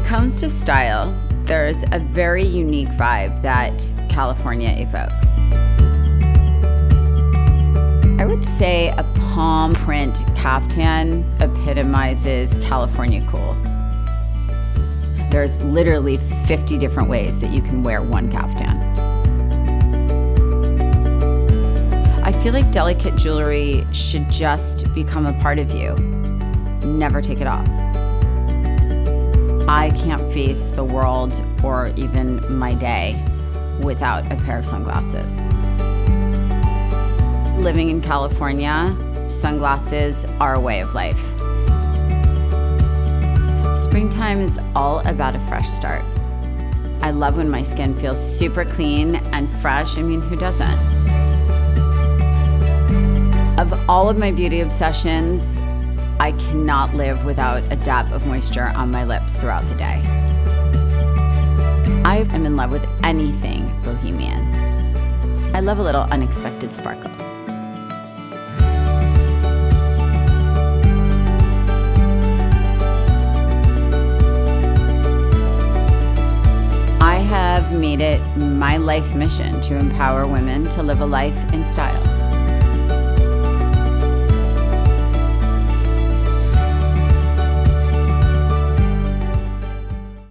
comes to style, there's a very unique vibe that California evokes. I would say a palm print caftan epitomizes California cool. There's literally 50 different ways that you can wear one caftan. I feel like delicate jewelry should just become a part of you. Never take it off. I can't face the world or even my day without a pair of sunglasses. Living in California, sunglasses are a way of life. Springtime is all about a fresh start. I love when my skin feels super clean and fresh. I mean, who doesn't? Of all of my beauty obsessions, I cannot live without a dab of moisture on my lips throughout the day. I am in love with anything bohemian. I love a little unexpected sparkle. I have made it my life's mission to empower women to live a life in style.